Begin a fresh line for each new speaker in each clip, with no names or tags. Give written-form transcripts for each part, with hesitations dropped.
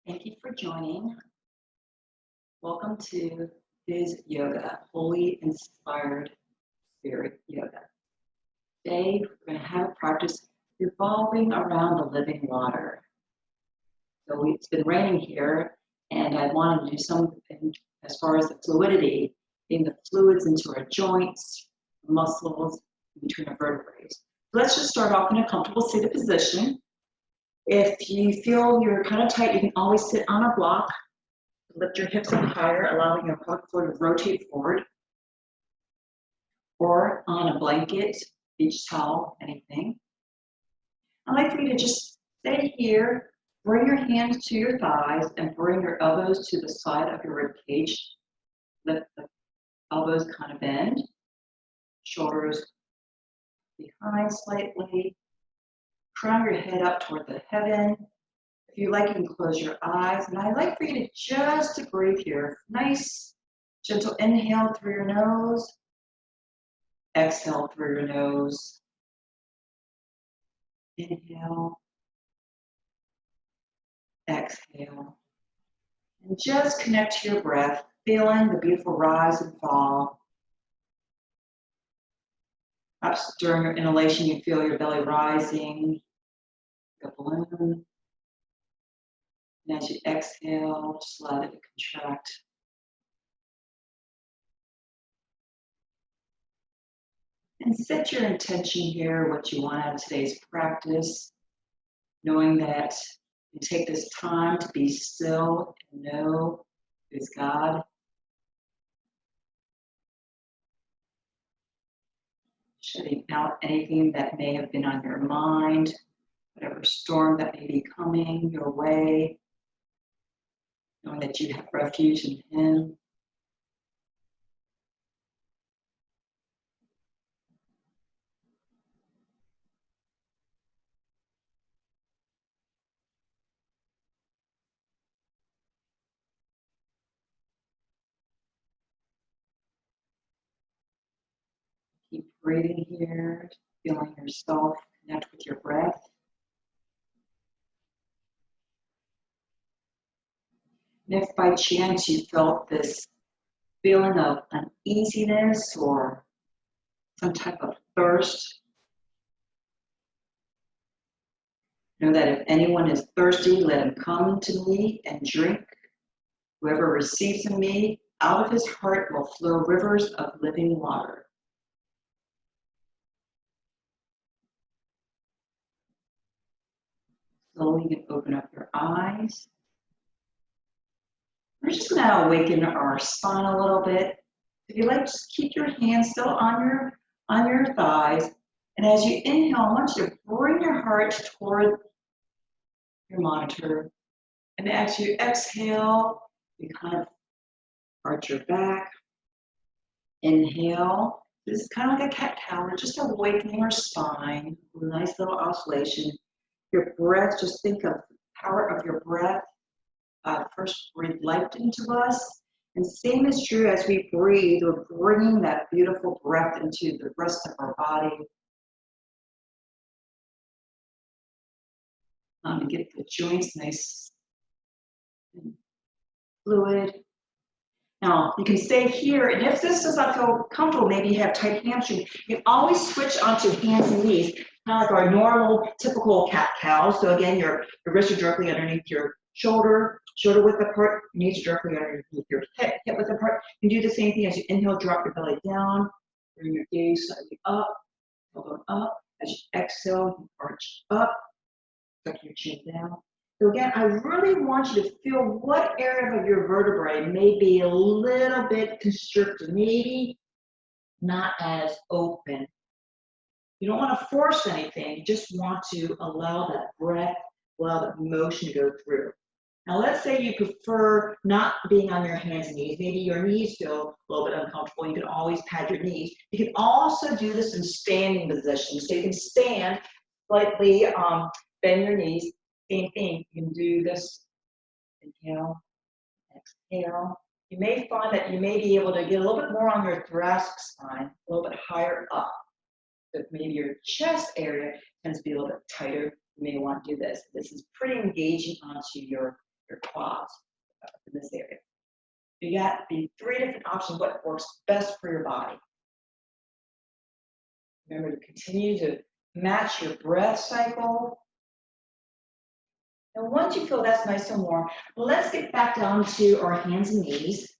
Thank you for joining. Welcome to Biz Yoga, Holy Inspired Spirit Yoga. Today, we're going to have a practice revolving around the living water. So it's been raining here, and I wanted to do something as far as the fluidity, getting the fluids into our joints, muscles, between our vertebrae. So let's just start off in a comfortable seated position. If you feel you're kind of tight, you can always sit on a block. Lift your hips up higher, allowing your pelvic floor to rotate forward. Or on a blanket, beach towel, anything. I'd like for you to just stay here, bring your hands to your thighs, and bring your elbows to the side of your rib cage. Let the elbows kind of bend, shoulders behind slightly. Crown your head up toward the heaven. If you like, you can close your eyes. And I'd like for you to just breathe here. Nice, gentle inhale through your nose. Exhale through your nose. Inhale. Exhale. And just connect to your breath, feeling the beautiful rise and fall. Perhaps during your inhalation, you feel your belly rising, like a balloon. And as you exhale, just let it contract. And set your intention here, what you want out of today's practice, knowing that you take this time to be still and know it's God. Shutting out anything that may have been on your mind, whatever storm that may be coming your way, knowing that you have refuge in Him. Keep breathing here, feeling yourself connect with your breath. And if by chance you felt this feeling of uneasiness or some type of thirst, know that if anyone is thirsty, let him come to me and drink. Whoever receives of me, out of his heart will flow rivers of living water. Slowly you can open up your eyes. We're just going to awaken our spine a little bit. If you like, just keep your hands still on your thighs. And as you inhale, I want you to bring your heart toward your monitor. And as you exhale, you kind of arch your back. Inhale. This is kind of like a cat-cow. We're just awakening our spine. A nice little oscillation. Your breath, just think of the power of your breath. First breathe life into us. And same is true as we breathe. We're bringing that beautiful breath into the rest of our body. And get the joints nice and fluid. Now, you can stay here, and if this does not feel comfortable, maybe you have tight hamstring, you can always switch onto hands and knees, kind of like our normal, typical cat-cow. So again, your wrists are directly underneath your shoulder width apart, your knees are directly underneath your hip width apart. You can do the same thing as you inhale, drop your belly down, bring your gaze slightly up, elbow up. As you exhale, you arch up, tuck your chin down. So again, I really want you to feel what area of your vertebrae may be a little bit constricted, maybe not as open. You don't want to force anything, you just want to allow that breath, allow that motion to go through. Now let's say you prefer not being on your hands and knees. Maybe your knees feel a little bit uncomfortable. You can always pad your knees. You can also do this in standing position. So you can stand slightly, bend your knees. Same thing, you can do this, inhale, exhale. You may find that you may be able to get a little bit more on your thoracic spine, a little bit higher up. So if maybe your chest area tends to be a little bit tighter, you may want to do this. This is pretty engaging onto your your quads in this area. You got the 3 different options, what works best for your body. Remember to continue to match your breath cycle. And once you feel that's nice and warm, let's get back down to our hands and knees.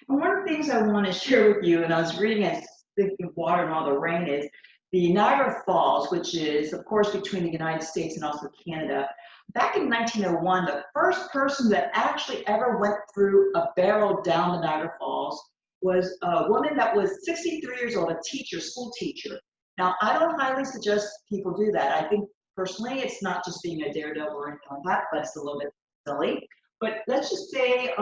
And one of the things I want to share with you, and I was reading as the water and all the rain is, the Niagara Falls, which is, of course, between the United States and also Canada. Back in 1901, the first person that actually ever went through a barrel down the Niagara Falls was a woman that was 63 years old, a teacher, school teacher. Now, I don't highly suggest people do that. I think, personally, it's not just being a daredevil or anything like that, but it's a little bit silly. But let's just say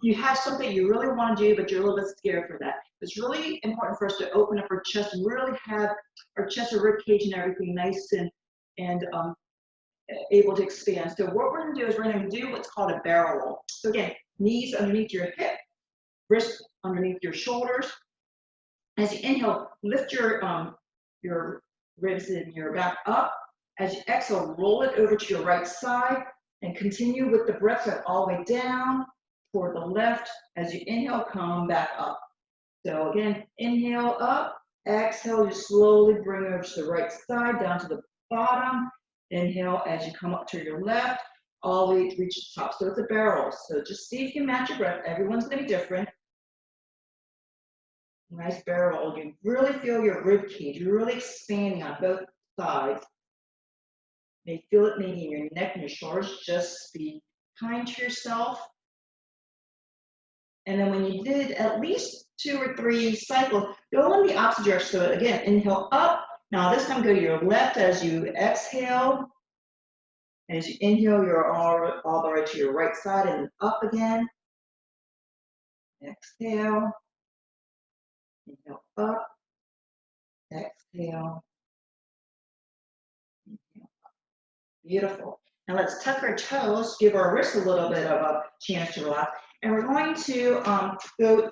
you have something you really want to do, but you're a little bit scared for that. It's really important for us to open up our chest and really have our chest, our rib cage, and everything nice and able to expand. So what we're going to do is we're going to do what's called a barrel roll. So again, knees underneath your hip, wrists underneath your shoulders. As you inhale, lift your ribs and your back up. As you exhale, roll it over to your right side and continue with the breath set all the way down toward the left. As you inhale, come back up. So again, inhale up, exhale, you slowly bring over to the right side, down to the bottom. Inhale as you come up to your left, all the way to reach the top. So it's a barrel. So just see if you can match your breath. Everyone's going to be different. Nice barrel. You really feel your rib cage. You're really expanding on both sides. You may feel it maybe in your neck and your shoulders. Just be kind to yourself. And then when you did at least 2 or 3 cycles, go in the opposite direction. So again, inhale up. Now this time go to your left as you exhale. As you inhale, you're all the way to your right side and up again. Exhale. Inhale up. Exhale. Inhale up. Beautiful. Now let's tuck our toes, give our wrists a little bit of a chance to relax. And we're going to go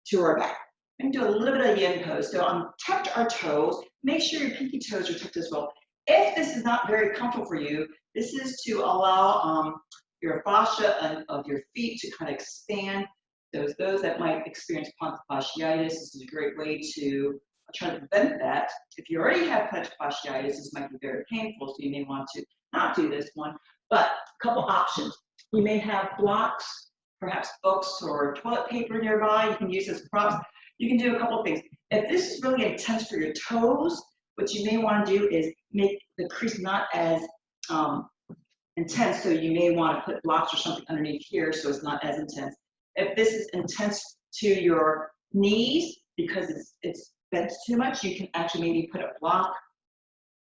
to our back. I'm going to do a little bit of a yin pose. So tucked our toes. Make sure your pinky toes are tucked as well. If this is not very comfortable for you, this is to allow your fascia of your feet to kind of expand. Those that might experience plantar fasciitis, this is a great way to try to prevent that. If you already have plantar fasciitis, this might be very painful, so you may want to not do this one. But a couple options. You may have blocks, perhaps books or toilet paper nearby. You can use as props. You can do a couple of things. If this is really intense for your toes, what you may want to do is make the crease not as intense, so you may want to put blocks or something underneath here so it's not as intense. If this is intense to your knees because it's bent too much, you can actually maybe put a block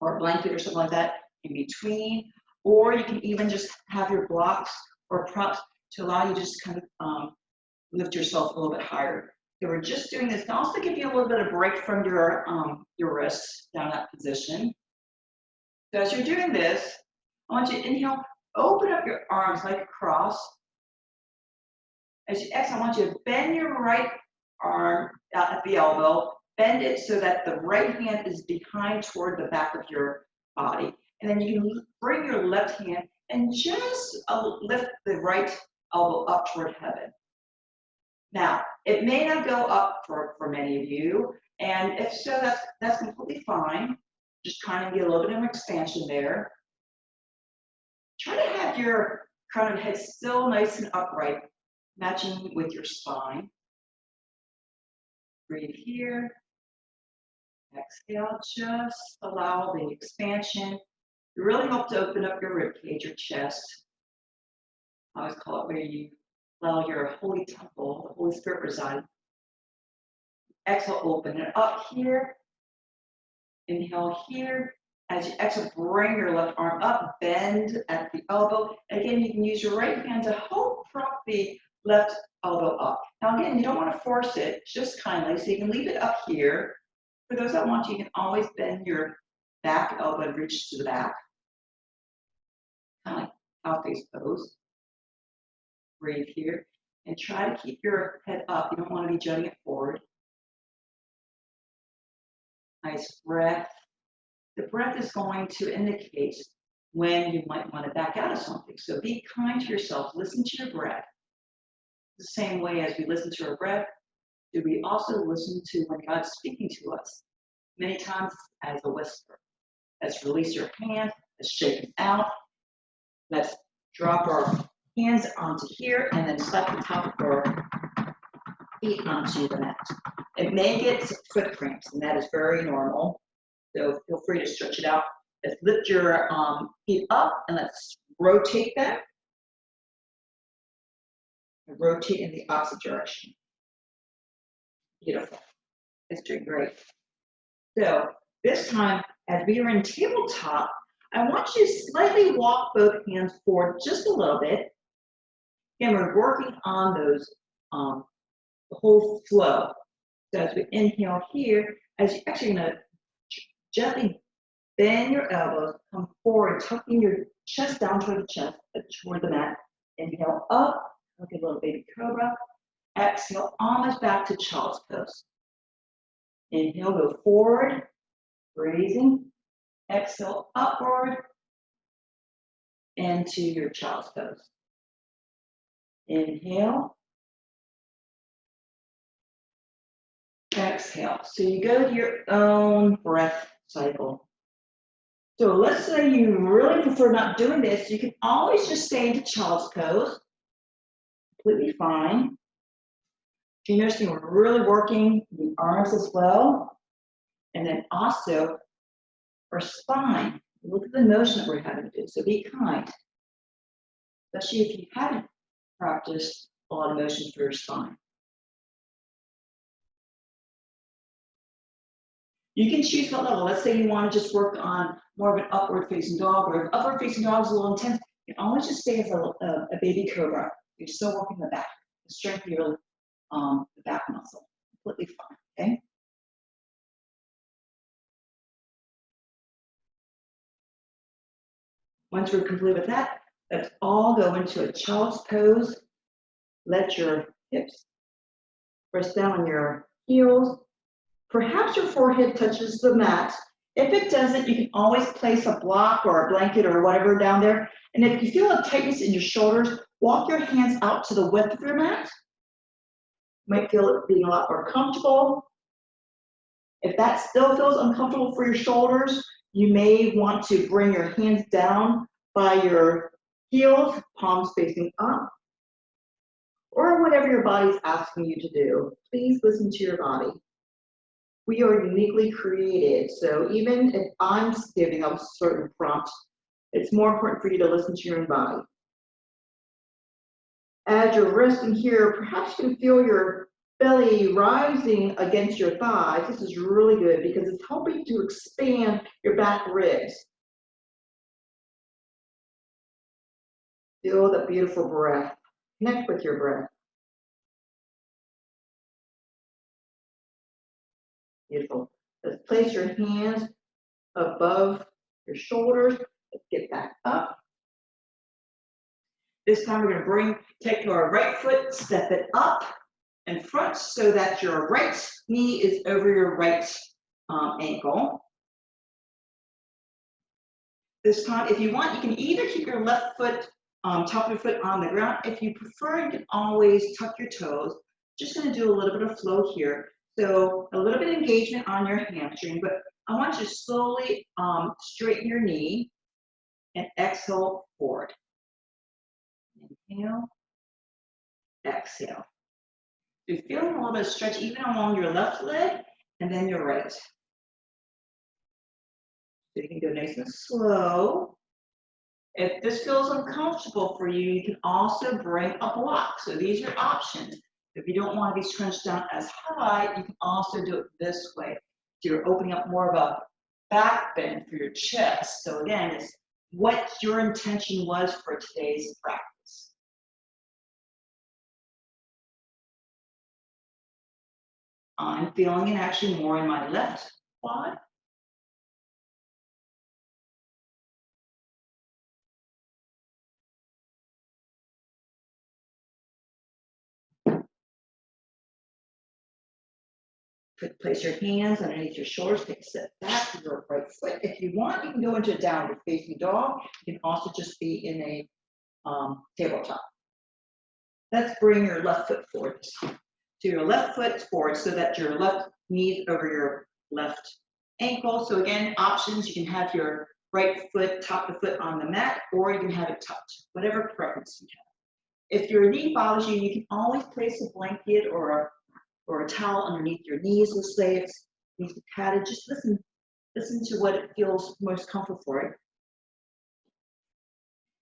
or a blanket or something like that in between, or you can even just have your blocks or props to allow you to just kind of lift yourself a little bit higher. So we're just doing this to also give you a little bit of break from your wrists down that position. So as you're doing this, I want you to inhale, open up your arms like a cross. As you exhale, I want you to bend your right arm out at the elbow, bend it so that the right hand is behind toward the back of your body. And then you can bring your left hand and just lift the right elbow up toward heaven. Now, it may not go up for many of you, and if so, that's completely fine. Just kind of get a little bit of expansion there. Try to have your crown of head still nice and upright, matching with your spine. Breathe here. Exhale, just allow the expansion. You really help to open up your rib cage, your chest. I always call it where you allow your holy temple, the Holy Spirit reside. Exhale, open it up here. Inhale here. As you exhale, bring your left arm up, bend at the elbow. Again, you can use your right hand to help prop the left elbow up. Now again, you don't want to force it, just kindly, so you can leave it up here. For those that want to, you can always bend your back elbow and reach to the back. Kind of like out face pose. Breathe here. And try to keep your head up. You don't want to be jutting it forward. Nice breath. The breath is going to indicate when you might want to back out of something. So be kind to yourself, listen to your breath. The same way as we listen to our breath, do we also listen to when God's speaking to us? Many times as a whisper. Let's release your hand, let's shake it out. Let's drop our hands onto here and then slap the top of our feet onto the mat. It may get some foot cramps, and that is very normal. So feel free to stretch it out. Let's lift your feet up and let's rotate them. And rotate in the opposite direction. Beautiful. It's doing great. So this time, as we are in tabletop, I want you to slightly walk both hands forward just a little bit. Again, we're working on those, the whole flow. So as we inhale here, as you're actually going to gently bend your elbows, come forward, tucking your chest down toward the chest, toward the mat. Inhale up, look at a little baby cobra. Exhale, almost back to child's pose. Inhale, go forward, raising. Exhale, upward, into your child's pose. Inhale. Exhale. So you go to your own breath cycle. So let's say you really prefer not doing this. You can always just stay into child's pose. Completely fine. You notice we're really working the arms as well. And then also our spine. Look at the motion that we're having to do. So be kind. Especially if you haven't practiced a lot of motion for your spine. You can choose what level. Let's say you want to just work on more of an upward facing dog, or if upward facing dog is a little intense, you can always just stay as a baby cobra. You're still working the back, the strength of your the back muscle. Completely fine, okay? Once we're complete with that, let's all go into a child's pose. Let your hips press down on your heels. Perhaps your forehead touches the mat. If it doesn't, you can always place a block or a blanket or whatever down there. And if you feel a tightness in your shoulders, walk your hands out to the width of your mat. You might feel it being a lot more comfortable. If that still feels uncomfortable for your shoulders, you may want to bring your hands down by your heels, palms facing up, or whatever your body's asking you to do. Please listen to your body. We are uniquely created, so even if I'm giving a certain prompt, it's more important for you to listen to your own body. As you're resting here, perhaps you can feel your belly rising against your thighs. This is really good because it's helping to expand your back ribs. Feel the beautiful breath. Connect with your breath. Beautiful. Let's place your hands above your shoulders. Let's get back up. This time we're going to take your right foot, step it up in front so that your right knee is over your right ankle. This time, if you want, you can either keep your left foot, top of your foot on the ground. If you prefer, you can always tuck your toes. Just going to do a little bit of flow here. So a little bit of engagement on your hamstring, but I want you to slowly straighten your knee and exhale forward. Inhale, exhale. You're feeling a little bit of stretch even along your left leg and then your right. So you can go nice and slow. If this feels uncomfortable for you, you can also bring a block. So these are options. If you don't want to be scrunched down as high, you can also do it this way. So you're opening up more of a back bend for your chest. So again, it's what your intention was for today's practice. I'm feeling it actually more in my left quad. Place your hands underneath your shoulders, take a step back to your right foot. If you want, you can go into a downward facing dog. You can also just be in a tabletop. Let's bring your left foot forward. So your left foot forward so that your left knee over your left ankle. So again, options, you can have your right foot, top of the foot on the mat, or you can have it tucked, whatever preference you have. If your knee bothers you, you can always place a blanket or a towel underneath your knees. Let's say it's needs to be padded. Just listen to what it feels most comfortable for it.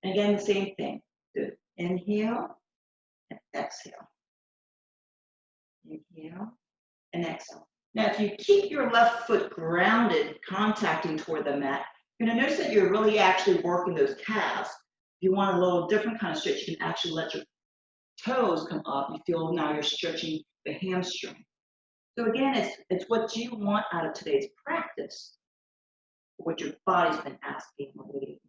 And again, the same thing. Good. Inhale and exhale. Inhale and exhale. Now, if you keep your left foot grounded, contacting toward the mat, you're going to notice that you're really actually working those calves. If you want a little different kind of stretch, you can actually let your toes come up. You feel now you're stretching the hamstring. So again, it's what you want out of today's practice, what your body's been asking or waiting.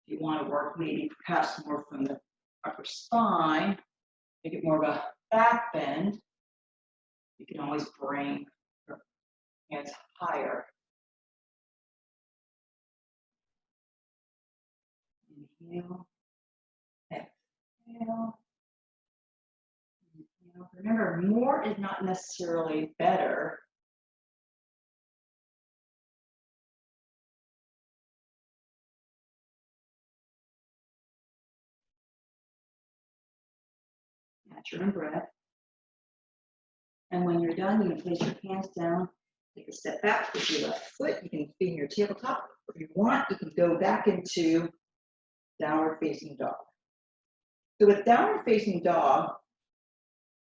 If you want to work maybe perhaps more from the upper spine, make it more of a back bend, you can always bring your hands higher. Inhale, exhale. Remember, more is not necessarily better. Catch your own breath. And when you're done, you can place your hands down, take a step back with your left foot. You can be in your tabletop. If you want, you can go back into downward facing dog. So with downward facing dog,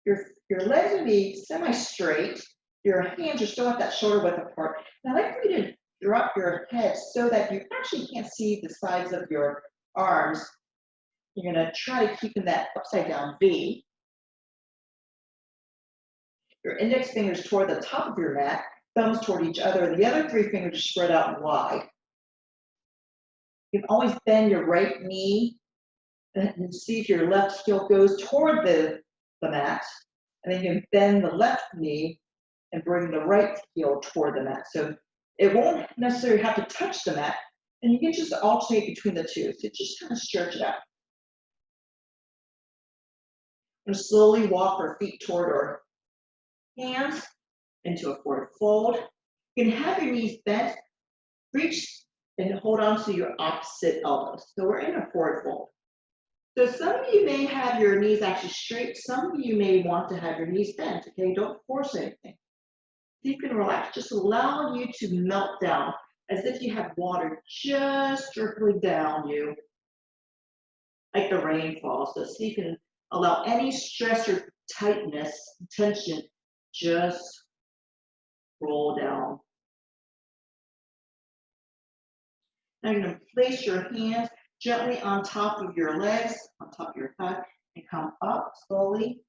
your legs will be semi-straight. Your hands are still at that shoulder width apart. And I'd like for you to drop your head so that you actually can't see the sides of your arms. You're going to try to keep in that upside down V. Your index fingers toward the top of your mat, thumbs toward each other, and the other three fingers are spread out wide. You can always bend your right knee and see if your left heel goes toward the mat. And then you can bend the left knee and bring the right heel toward the mat. So it won't necessarily have to touch the mat, and you can just alternate between the two. So just kind of stretch it out. And slowly walk our feet toward our hands into a forward fold. You can have your knees bent, reach and hold on to your opposite elbows. So we're in a forward fold. So some of you may have your knees actually straight. Some of you may want to have your knees bent. Okay, don't force anything. So you can relax. Just allow you to melt down as if you have water just trickling down you, like the rainfall. So you can allow any stress or tightness, tension, just roll down. Now you're going to place your hands gently on top of your legs, on top of your thigh, and come up slowly.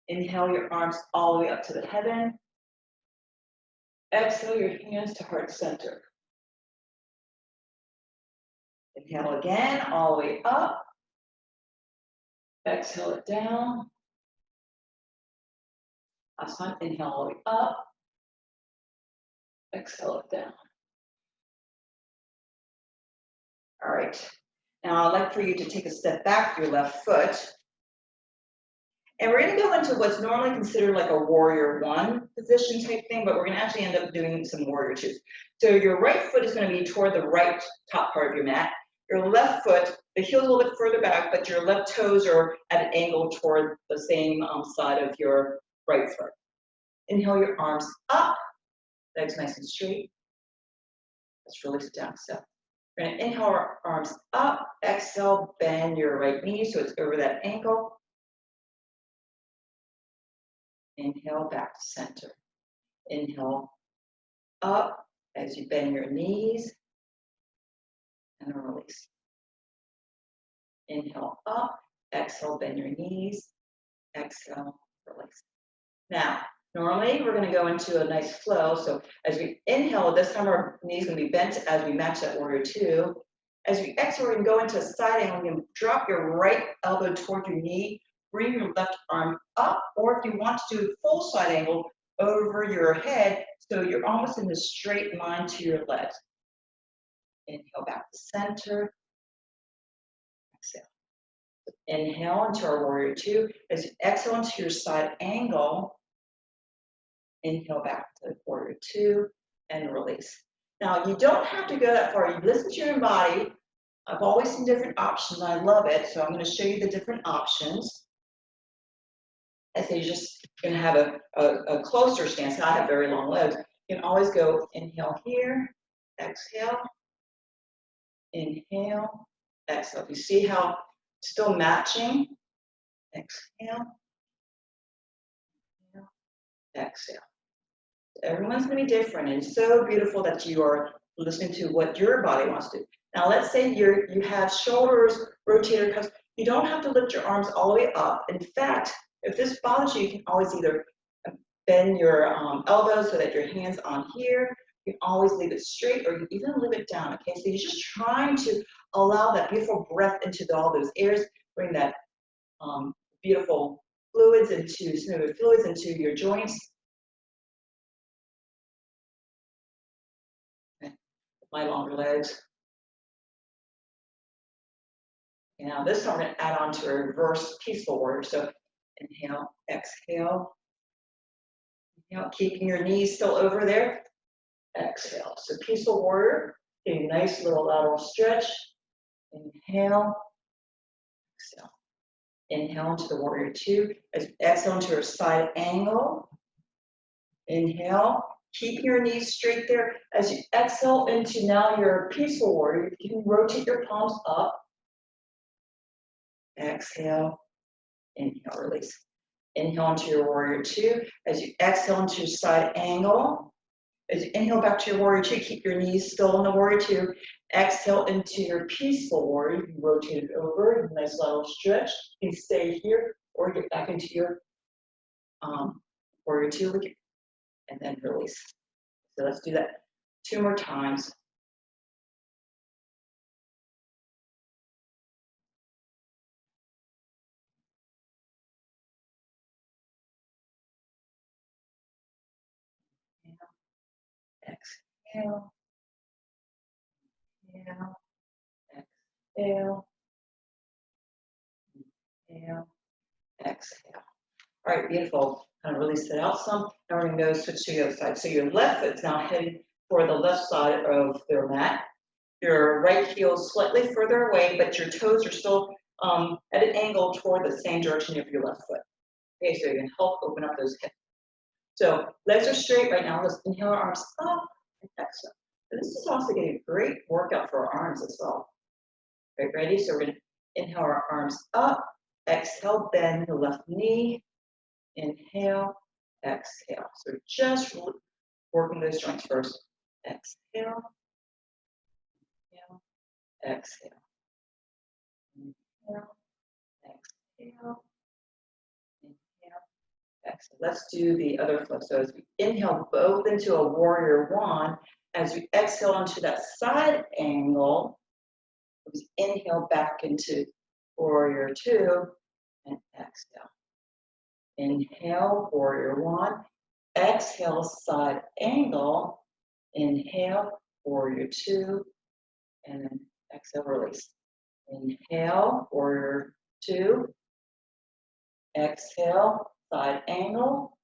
Inhale your arms all the way up to the heaven. Exhale your hands to heart center. Inhale again, all the way up. Exhale it down. Last time, inhale all the way up. Exhale it down. All right. Now I'd like for you to take a step back with your left foot. And we're going to go into what's normally considered like a warrior one position type thing, but we're going to actually end up doing some warrior twos. So your right foot is going to be toward the right top part of your mat. Your left foot, the heel's a little bit further back, but your left toes are at an angle toward the same side of your right foot. Inhale your arms up, legs nice and straight. Let's release it down. So we're going to inhale our arms up, exhale, bend your right knee so it's over that ankle. Inhale back to center. Inhale up as you bend your knees and then release. Inhale up, exhale, bend your knees, exhale, release. Now, normally we're going to go into a nice flow. So as we inhale, this time our knees going to be bent as we match that warrior two. As we exhale, we're going to go into a side angle. You're going to drop your right elbow toward your knee, bring your left arm up, or if you want to do full side angle, over your head, so you're almost in the straight line to your legs. Inhale back to center. Exhale. Inhale into our warrior two. As you exhale into your side angle, inhale back to warrior two and release. Now, you don't have to go that far. You listen to your body. I've always seen different options. I love it. So I'm going to show you the different options. I say you're just going to have a closer stance. I have very long legs. You can always go inhale here, exhale, inhale, exhale. You see how still matching? Exhale, inhale, exhale. Everyone's going to be different, and it's so beautiful that you are listening to what your body wants to do. Now, let's say you have shoulders, rotator cuffs. You don't have to lift your arms all the way up. In fact, if this bothers you, you can always either bend your elbows so that your hand's on here. You can always leave it straight, or you can even leave it down, okay? So you're just trying to allow that beautiful breath into all those areas, bring that beautiful fluids into, smooth fluids into your joints. My longer legs. And now this time we're going to add on to a reverse peaceful warrior. So inhale, exhale. Inhale, keeping your knees still over there. Exhale. So peaceful warrior, a nice little lateral stretch. Inhale, exhale. Inhale into the warrior two. As you exhale into your side angle. Inhale. Keep your knees straight there. As you exhale into now your peaceful warrior, you can rotate your palms up. Exhale, inhale, release. Inhale into your warrior two. As you exhale into your side angle. As you inhale back to your warrior two, keep your knees still in the warrior two. Exhale into your peaceful warrior. You can rotate it over, nice lateral stretch. You can stay here or get back into your warrior two again. And then release. So let's do that 2 more times. Exhale, inhale, exhale, inhale, exhale. All right, beautiful. Kind of release it out some. Now we're going to go switch to the other side. So your left foot's now heading for the left side of their mat. Your right heel is slightly further away, but your toes are still at an angle toward the same direction of your left foot. Okay, so you can help open up those hips. So legs are straight right now. Let's inhale our arms up and exhale. And this is also getting a great workout for our arms as well. Okay, ready? So we're going to inhale our arms up, exhale, bend the left knee. Inhale, exhale. So just working those joints first. Exhale, inhale, exhale. Inhale, exhale, inhale, exhale. Let's do the other flow. So as we inhale both into a warrior one, as we exhale into that side angle, we inhale back into warrior two and exhale. Inhale, warrior one. Exhale, side angle. Inhale, warrior two. And then exhale, release. Inhale, warrior two. Exhale, side angle.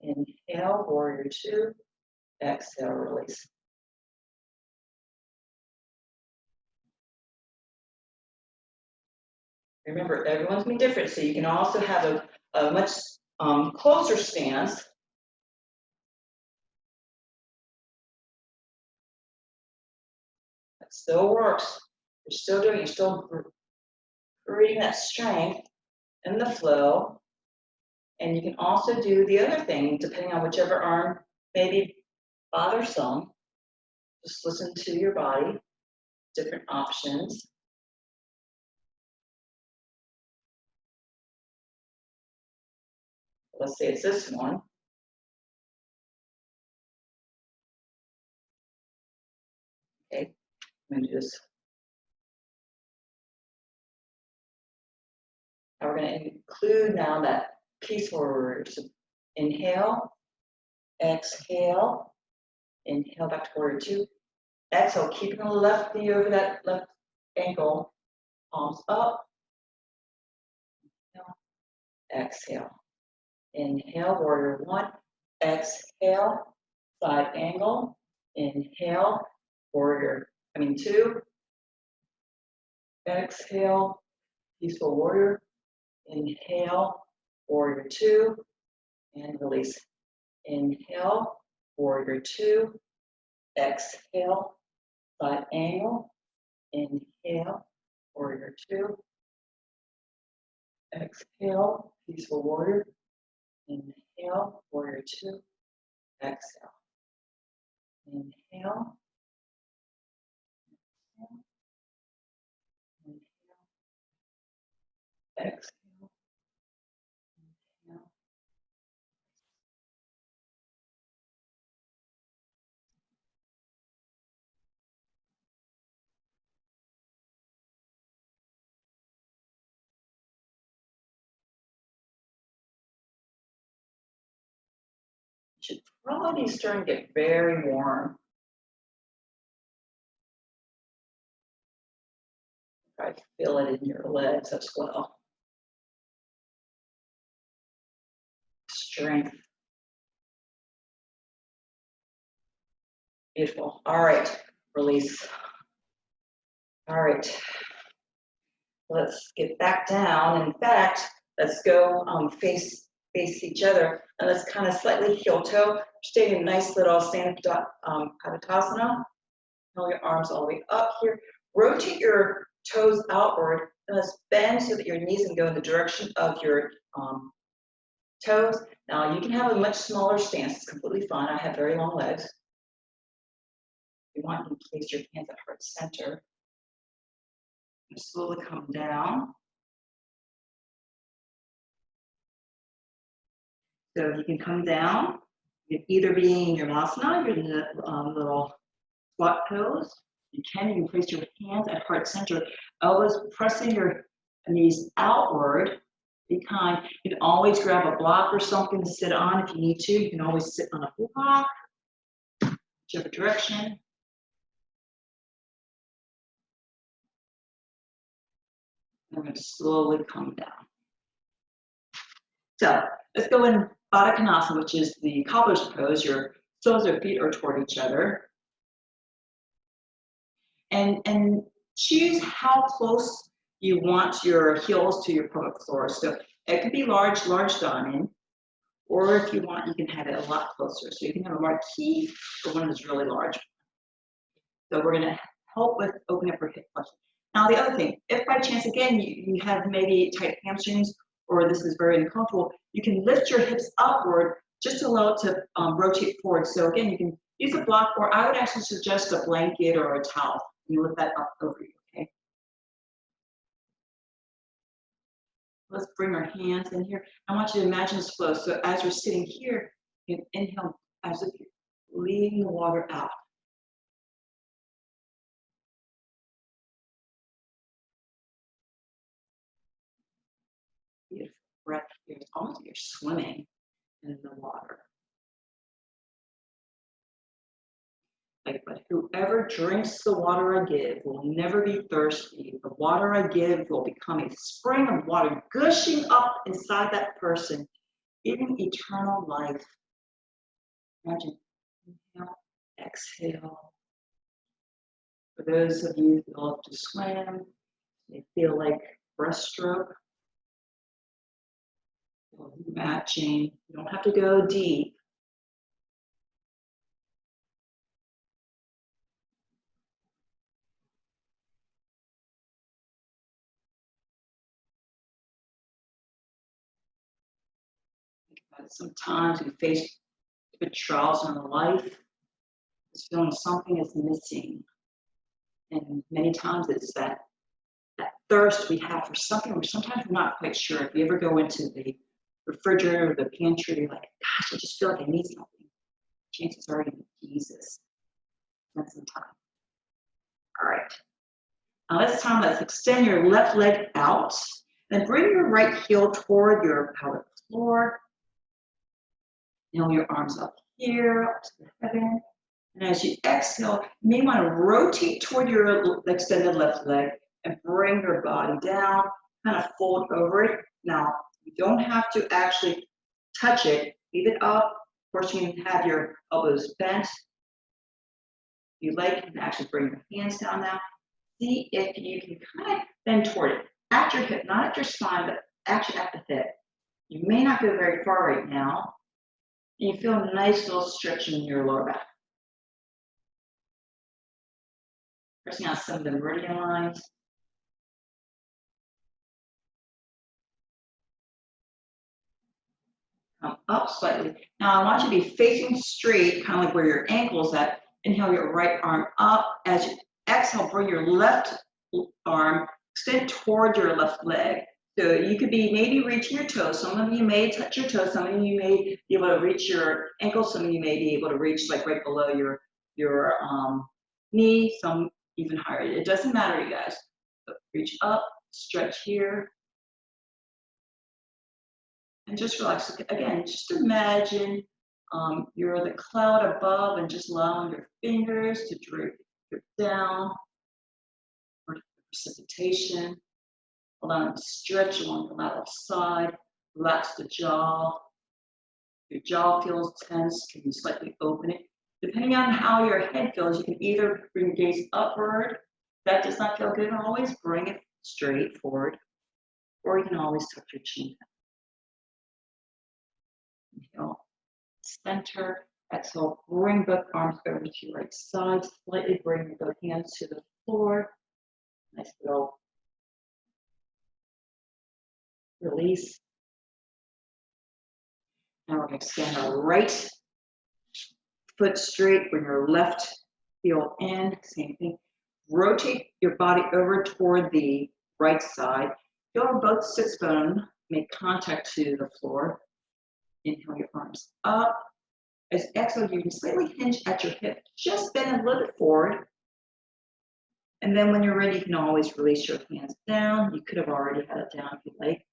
Inhale, warrior two. Exhale, release. Remember, everyone's been different, so you can also have a much closer stance. That still works. You're still creating that strength in the flow. And you can also do the other thing, depending on whichever arm may be bothersome. Just listen to your body, different options. Let's say it's this one. Okay, I'm going to do this. Now we're going to include now that peaceful warrior. So inhale, exhale, inhale back to warrior two. Exhale, keeping the left knee over that left ankle, palms up. Exhale. Inhale, warrior one. Exhale, side angle. Inhale, two. Exhale, peaceful warrior. Inhale, warrior two. And release. Inhale, warrior two. Exhale, side angle. Inhale, warrior two. Exhale, peaceful warrior. Inhale, warrior two. Exhale. Inhale. Inhale. Exhale. Inhale. Should probably be starting to get very warm. I feel it in your legs as well. Strength. Beautiful. All right, release. All right, let's get back down. In fact, let's go face each other, and let's kind of slightly heel toe. Stay in a nice little stand Padasana. Pull your arms all the way up here. Rotate your toes outward, and let's bend so that your knees can go in the direction of your toes. Now you can have a much smaller stance. It's completely fine. I have very long legs. If you want, you can place your hands at heart center. And slowly come down. So you can come down. You can either be in your Shavasana, your little squat pose. You can place your hands at heart center, elbows pressing your knees outward. Be kind. You can always grab a block or something to sit on if you need to. You can always sit on a block, whichever direction. I'm going to slowly come down. So let's go in Baddha Konasana, which is the cobbler's pose. Your soles of your feet are toward each other. And choose how close you want your heels to your pelvic floor. So it could be large diamond, or if you want, you can have it a lot closer. So you can have a marquee or one that's really large. So we're gonna help with opening up your hip flexion. Now the other thing, if by chance, again, you have maybe tight hamstrings, or this is very uncomfortable, you can lift your hips upward just to allow it to rotate forward. So again, you can use a block, or I would actually suggest a blanket or a towel. You lift that up over you, okay? Let's bring our hands in here. I want you to imagine this flow. So as you're sitting here, you can inhale as if you're leaving the water out. Beautiful breath here. It's almost like you're swimming in the water. But whoever drinks the water I give will never be thirsty. The water I give will become a spring of water gushing up inside that person, giving eternal life. Imagine, inhale, exhale. For those of you who love to swim, they feel like breaststroke. Matching. You don't have to go deep. Sometimes we face different trials in our life. It's feeling something is missing. And many times it's that thirst we have for something, or sometimes we're not quite sure. If you ever go into the refrigerator or the pantry, you're like, gosh, I just feel like I need something. Chances are you need Jesus. Spend some time. All right. Now this time, let's extend your left leg out. Then bring your right heel toward your pelvic floor. Nail your arms up here, up to the heaven. And as you exhale, you may want to rotate toward your extended left leg and bring your body down, kind of fold over it. Now, you don't have to actually touch it, leave it up. Of course, you can have your elbows bent. If you like, you can actually bring your hands down now. See if you can kind of bend toward it, at your hip, not at your spine, but actually at the hip. You may not go very far right now. And you feel a nice little stretch in your lower back. Pressing on some of the meridian lines. Come up slightly. Now I want you to be facing straight, kind of like where your ankle's at. Inhale your right arm up. As you exhale, bring your left arm, extend toward your left leg. So you could be maybe reaching your toes. Some of you may touch your toes. Some of you may be able to reach your ankle. Some of you may be able to reach like right below your knee. Some even higher. It doesn't matter, you guys. So reach up, stretch here. And just relax. Again, just imagine you're the cloud above and just allowing your fingers to drip down for precipitation. Allowing to stretch along the lateral side. Relax the jaw. If your jaw feels tense, can you slightly open it? Depending on how your head feels, you can either bring your gaze upward. If that does not feel good, always bring it straight forward. Or you can always tuck your chin down. Inhale, center. Exhale, bring both arms over to your right side. Slightly bring both hands to the floor. Nice little release. Now we're going to extend our right foot straight, bring your left heel in, same thing. Rotate your body over toward the right side. Feel both sits bones make contact to the floor. Inhale your arms up. As exhale, you can slightly hinge at your hip. Just bend a little bit forward. And then when you're ready, you can always release your hands down. You could have already had it down if you like.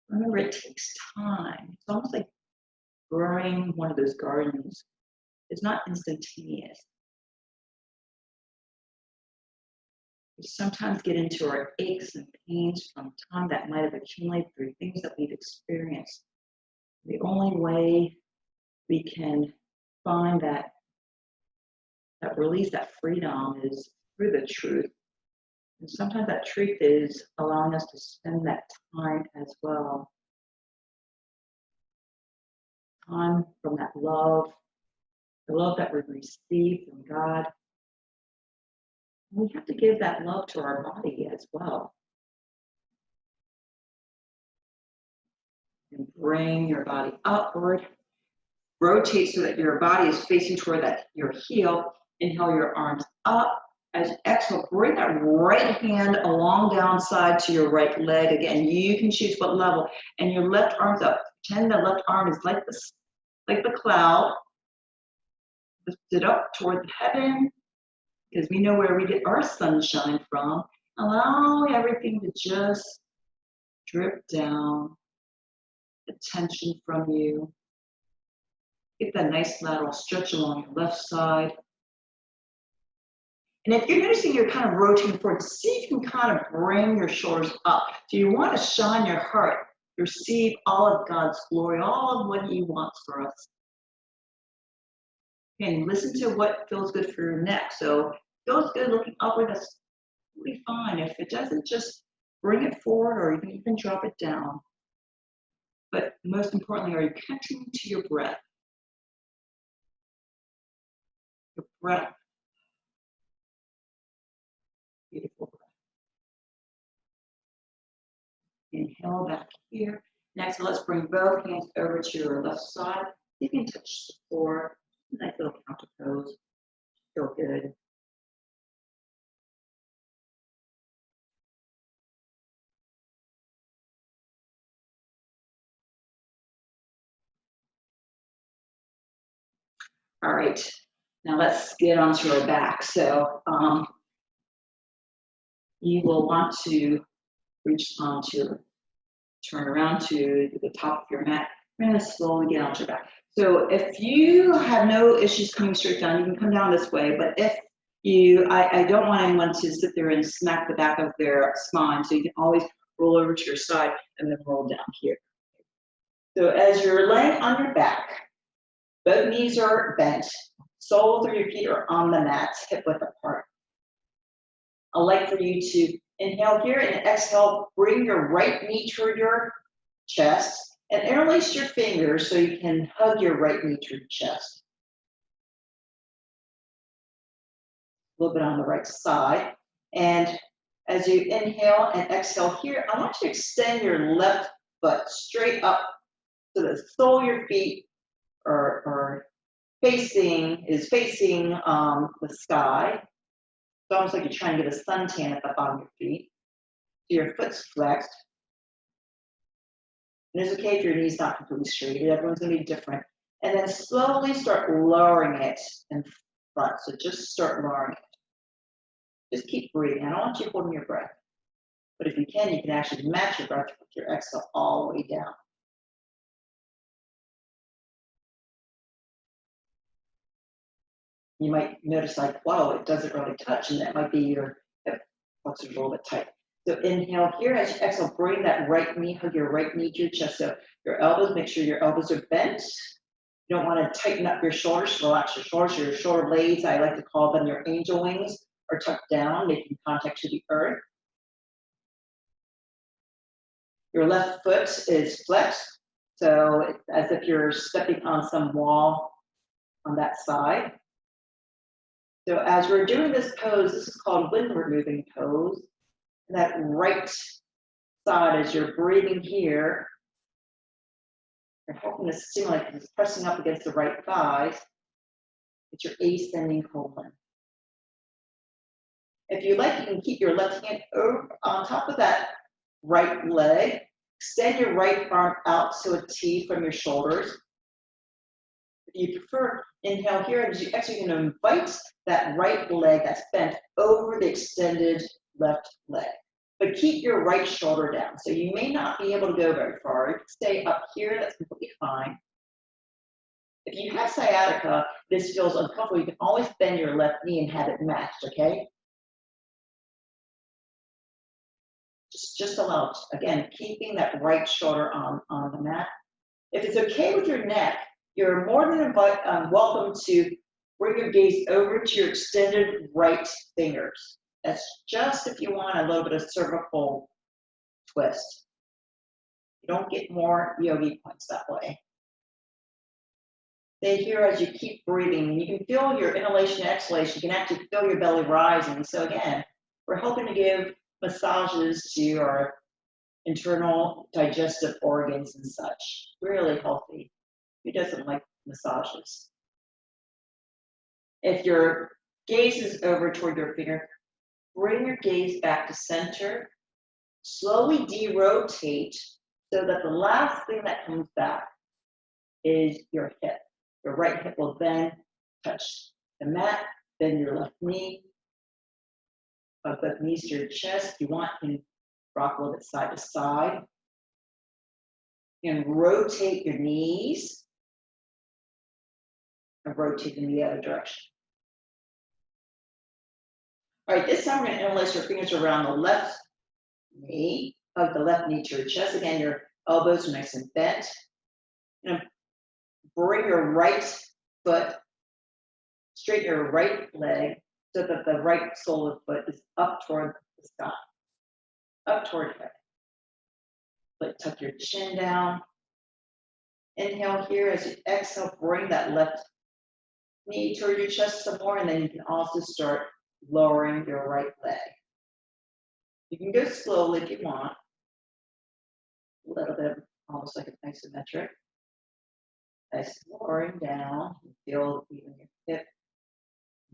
Remember, it takes time. It's almost like growing one of those gardens. It's not instantaneous. We sometimes get into our aches and pains from time that might have accumulated through things that we've experienced. The only way we can find that release, that freedom, is through the truth. And sometimes that truth is allowing us to spend that time as well. Time from that love, the love that we receive from God. We have to give that love to our body as well. And bring your body upward. Rotate so that your body is facing toward your heel. Inhale your arms up. As you exhale, bring that right hand along down side to your right leg. Again, you can choose what level. And your left arm's up. Pretend the left arm is like this, like the cloud. Lift it up toward the heaven, because we know where we get our sunshine from. Allow everything to just drip down, the tension from you. Get that nice lateral stretch along your left side. And if you're noticing you're kind of rotating forward, see if you can kind of bring your shoulders up. So you want to shine your heart, receive all of God's glory, all of what He wants for us. And listen to what feels good for your neck. So if it feels good looking upward, that's totally fine. If it doesn't, just bring it forward, or you can even drop it down. But most importantly, are you connecting to your breath? Your breath. Beautiful breath. Inhale back here. Next, let's bring both hands over to your left side. You can touch the floor. Nice little counter pose. Feel good. All right. Now let's get onto our back. So you will want to reach onto, turn around to the top of your mat. We're going to slowly get onto your back. So if you have no issues coming straight down, you can come down this way. But if you, I don't want anyone to sit there and smack the back of their spine. So you can always roll over to your side and then roll down here. So as you're laying on your back, both knees are bent, soles of your feet are on the mat, hip width apart. I'd like for you to inhale here and exhale, bring your right knee toward your chest and interlace your fingers so you can hug your right knee to your chest. A little bit on the right side. And as you inhale and exhale here, I want you to extend your left foot straight up so the sole of your feet are facing the sky. It's almost like you're trying to get a suntan at the bottom of your feet. So your foot's flexed. And it's okay if your knee's not completely straight. Everyone's going to be different. And then slowly start lowering it in front. So just start lowering it. Just keep breathing. I don't want you holding your breath. But if you can actually match your breath with your exhale all the way down. You might notice like, whoa, it doesn't really touch. And that might be your hip flexors a little bit tight. So inhale here, as you exhale, bring that right knee, hug your right knee to your chest. So your elbows, make sure your elbows are bent. You don't want to tighten up your shoulders, relax your shoulders. Your shoulder blades, I like to call them your angel wings, are tucked down, making contact to the earth. Your left foot is flexed, so it's as if you're stepping on some wall on that side. So as we're doing this pose, this is called windward moving pose. That right side, as you're breathing here, you're hoping to stimulate because it's pressing up against the right thighs. It's your ascending colon. If you like, you can keep your left hand over on top of that right leg. Extend your right arm out to a T from your shoulders. If you prefer, inhale here, and as you exhale, you're going to invite that right leg that's bent over the extended left leg. But keep your right shoulder down. So you may not be able to go very far. You can stay up here, that's completely fine. If you have sciatica, this feels uncomfortable, you can always bend your left knee and have it matched, okay? Just allow, again, keeping that right shoulder on the mat. If it's okay with your neck, you're more than welcome to bring your gaze over to your extended right fingers. That's just if you want a little bit of cervical twist. You don't get more yogi points that way. Stay here as you keep breathing. You can feel your inhalation and exhalation. You can actually feel your belly rising. So again, we're hoping to give massages to our internal digestive organs and such. Really healthy. Who doesn't like massages? If your gaze is over toward your finger, bring your gaze back to center. Slowly derotate so that the last thing that comes back is your hip. Your right hip will then touch the mat, then your left knee. Hug both knees to your chest. If you want, you can rock a little bit side to side. And rotate your knees. And rotate in the other direction. All right, this time we're going to interlace your fingers around the left knee. Hug the left knee to your chest. Again, your elbows are nice and bent. And bring your right foot, straighten your right leg so that the right sole of the foot is up toward the sky, up toward heaven. But tuck your chin down. Inhale here. As you exhale, bring that left knee toward your chest some more, and then you can also start lowering your right leg. You can go slowly if you want. A little bit, almost like an isometric. Nice, lowering down. You feel even your hip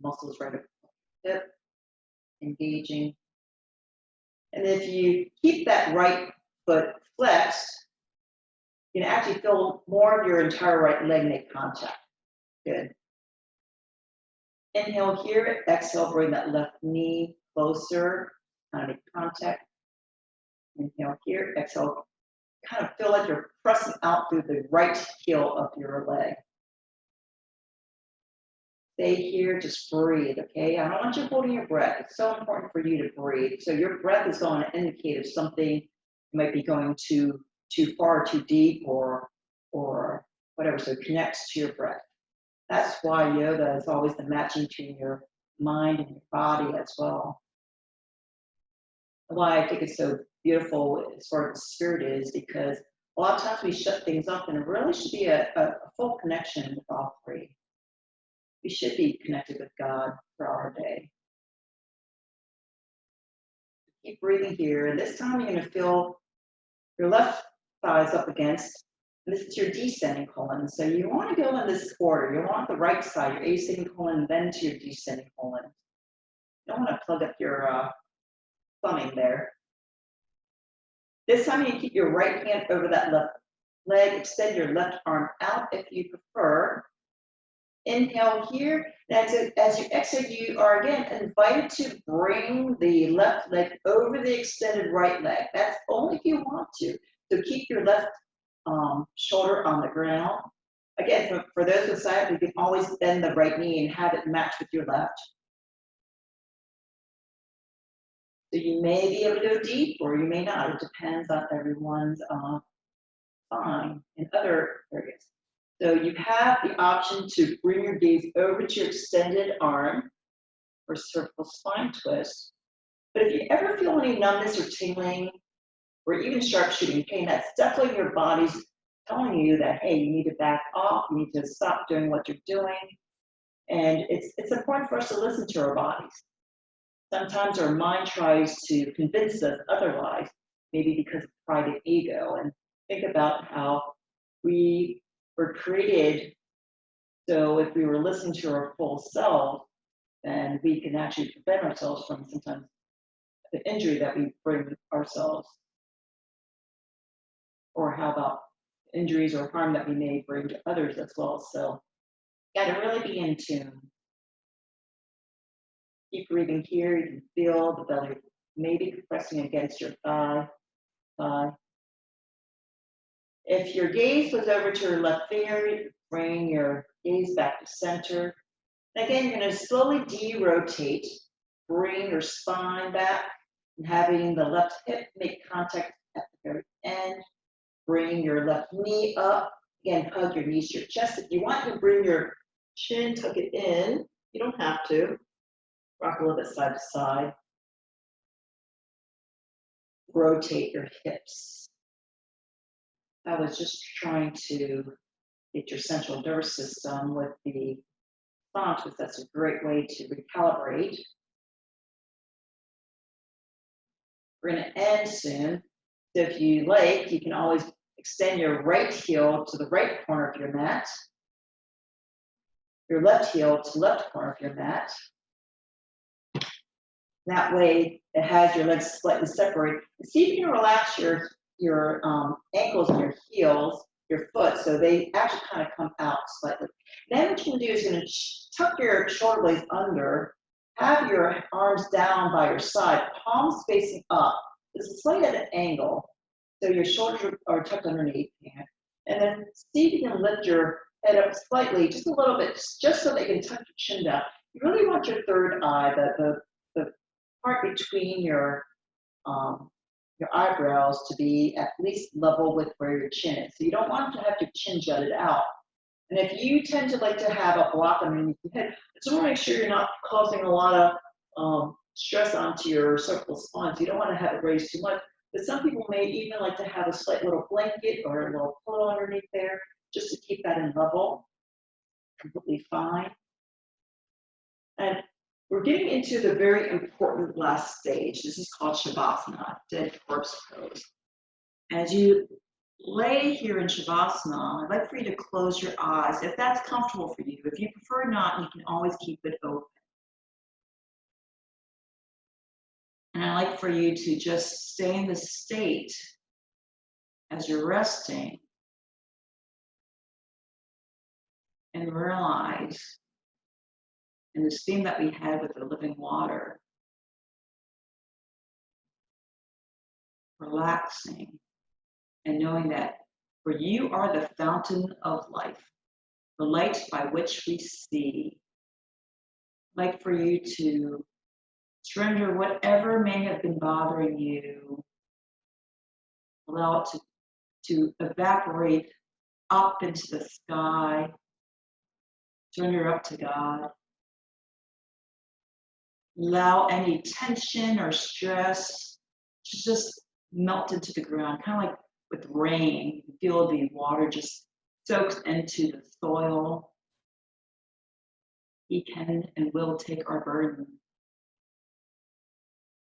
muscles right up the hip, engaging. And if you keep that right foot flexed, you can actually feel more of your entire right leg make contact. Good. Inhale here, exhale, bring that left knee closer, kind of make contact. Inhale here, exhale, kind of feel like you're pressing out through the right heel of your leg. Stay here, just breathe, okay? I don't want you holding your breath. It's so important for you to breathe. So your breath is going to indicate if something might be going too far, too deep, or whatever. So it connects to your breath. That's why yoga is always the matching between your mind and your body as well. Why I think it's so beautiful as far as the spirit is, because a lot of times we shut things up, and it really should be a full connection with all three. We should be connected with God for our day. Keep breathing here, and this time you're going to feel your left thigh is up against, and this is your descending colon. So you want to go in this order. You want the right side, your ascending colon, then to your descending colon. You don't want to plug up your thumbing there. This time you keep your right hand over that left leg, extend your left arm out if you prefer. Inhale here, and as you exhale, you are again invited to bring the left leg over the extended right leg. That's only if you want to. So keep your left shoulder on the ground. Again, for those with sciatica, you can always bend the right knee and have it match with your left. So you may be able to go deep, or you may not. It depends on everyone's spine and other areas. So you have the option to bring your gaze over to your extended arm for cervical spine twist. But if you ever feel any numbness or tingling, or even sharp shooting pain, that's definitely your body's telling you that, hey, you need to back off, you need to stop doing what you're doing. And it's important for us to listen to our bodies. Sometimes our mind tries to convince us otherwise, maybe because of pride and ego. And think about how we were created, so if we were listening to our full self, then we can actually prevent ourselves from sometimes the injury that we bring ourselves. Or how about injuries or harm that we may bring to others as well. So got to really be in tune. Keep breathing here. You can feel the belly maybe compressing against your thigh. If your gaze was over to your left ear, bring your gaze back to center. And again, you're going to slowly derotate, bring your spine back, and having the left hip make contact at the very end. Bring your left knee up. Again, hug your knees to your chest. If you want to bring your chin, tuck it in. You don't have to. Rock a little bit side to side. Rotate your hips. I was just trying to get your central nervous system with the thought, because that's a great way to recalibrate. We're going to end soon. So if you like, you can always extend your right heel to the right corner of your mat. Your left heel to the left corner of your mat. That way, it has your legs slightly separated. See if you can relax your ankles and your heels, your foot, so they actually kind of come out slightly. Then what you can do is you're going to tuck your shoulder blades under, have your arms down by your side, palms facing up. This is slightly at an angle, so your shoulders are tucked underneath. And then see if you can lift your head up slightly, just a little bit, just so they can tuck your chin down. You really want your third eye, the part between your eyebrows, to be at least level with where your chin is. So you don't want to have your chin jutted out. And if you tend to like to have a block underneath your head, just want to make sure you're not causing a lot of stress onto your cervical spine. So you don't want to have it raised too much. But some people may even like to have a slight little blanket or a little pillow underneath there, just to keep that in level. Completely fine. And we're getting into the very important last stage. This is called Shavasana, dead corpse pose. As you lay here in Shavasana, I'd like for you to close your eyes if that's comfortable for you. If you prefer not, you can always keep it open. And I'd like for you to just stay in this state as you're resting and realize And this theme that we had with the living water, relaxing and knowing that for you are the fountain of life, the light by which we see. I'd like for you to surrender whatever may have been bothering you, allow it to evaporate up into the sky, surrender up to God. Allow any tension or stress to just melt into the ground, kind of like with rain. You feel the water just soaks into the soil. He can and will take our burden.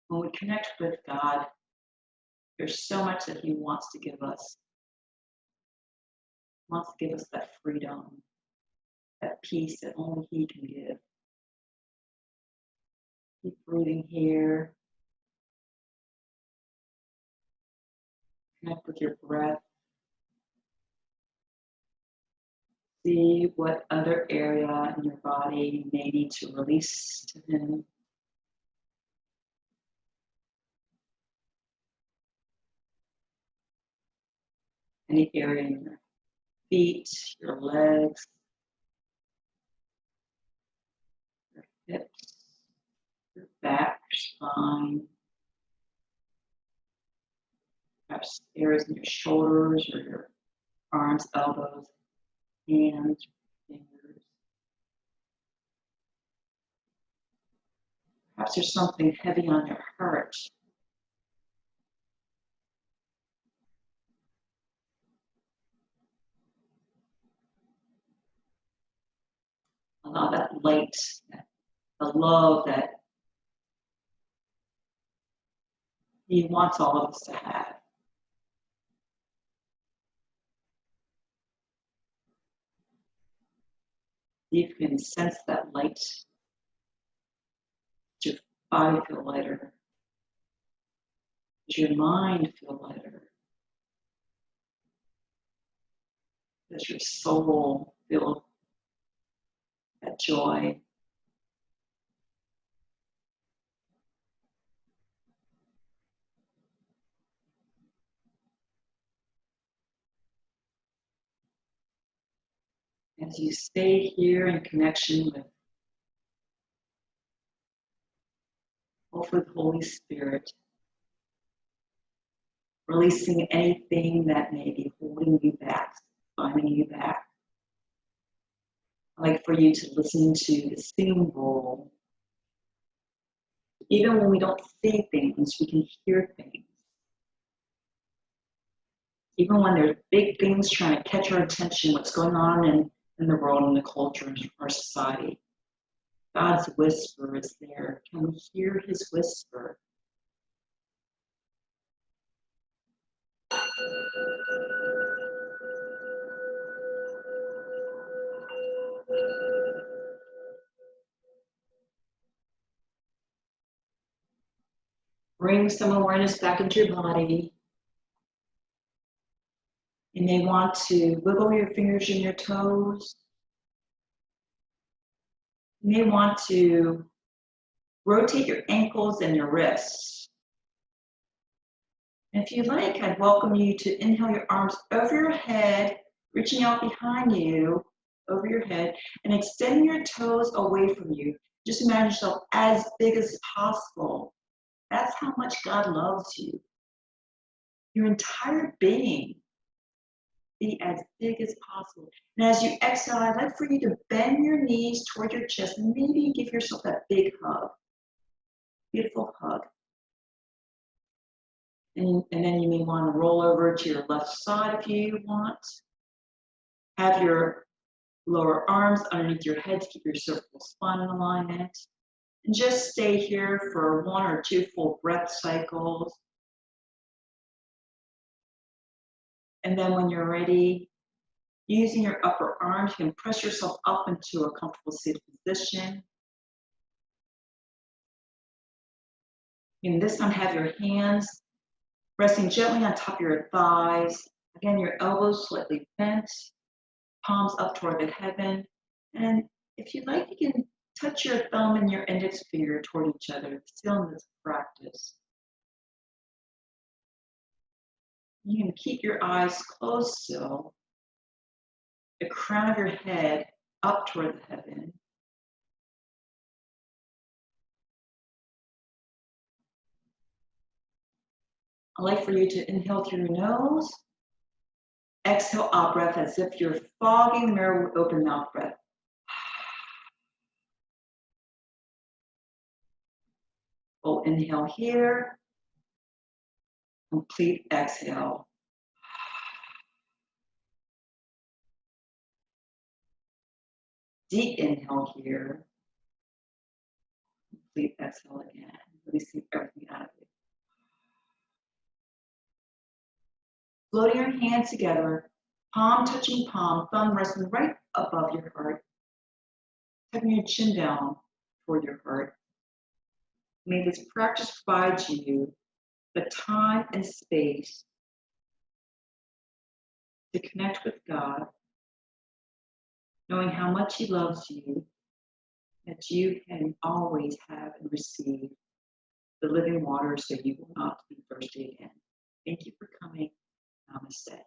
When we connect with God, there's so much that He wants to give us. He wants to give us that freedom, that peace that only He can give. Keep breathing here. Connect with your breath. See what other area in your body you may need to release to Him. Any area in your feet, your legs, your hips, your back, your spine, perhaps areas in your shoulders or your arms, elbows, hands, fingers. Perhaps there's something heavy on your heart. Allow that light, the love that He wants all of us to have. You can sense that light. Does your body feel lighter? Does your mind feel lighter? Does your soul feel that joy? As you stay here in connection with hopefully the Holy Spirit, releasing anything that may be holding you back, binding you back. I'd like for you to listen to the singing bowl. Even when we don't see things, we can hear things. Even when there's big things trying to catch our attention, what's going on in the world, in the culture, in our society, God's whisper is there. Can we hear His whisper? Bring some awareness back into your body. You may want to wiggle your fingers and your toes. You may want to rotate your ankles and your wrists. And if you like, I'd welcome you to inhale your arms over your head, reaching out behind you, over your head, and extending your toes away from you. Just imagine yourself as big as possible. That's how much God loves you. Your entire being. Be as big as possible. And as you exhale, I'd like for you to bend your knees toward your chest and maybe give yourself that big hug. Beautiful hug. And then you may want to roll over to your left side if you want. Have your lower arms underneath your head to keep your cervical spine in alignment. And just stay here for 1 or 2 full breath cycles. And then when you're ready, using your upper arms, you can press yourself up into a comfortable seated position. You can this time have your hands resting gently on top of your thighs. Again, your elbows slightly bent, palms up toward the heaven. And if you'd like, you can touch your thumb and your index finger toward each other, still in this practice. You can keep your eyes closed still, the crown of your head up toward the heaven. I'd like for you to inhale through your nose, exhale out breath as if you're fogging the mirror with open mouth breath. Full inhale here, complete exhale. Deep inhale here, complete exhale again. Releasing everything out of you. Floating your hands together, palm touching palm, thumb resting right above your heart. Tucking your chin down toward your heart. May this practice provide you the time and space to connect with God, knowing how much He loves you, that you can always have and receive the living water so you will not be thirsty again. Thank you for coming. Namaste.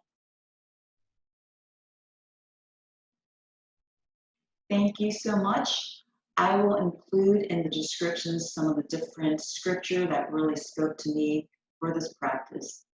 Thank you so much. I will include in the description some of the different scripture that really spoke to me for this practice.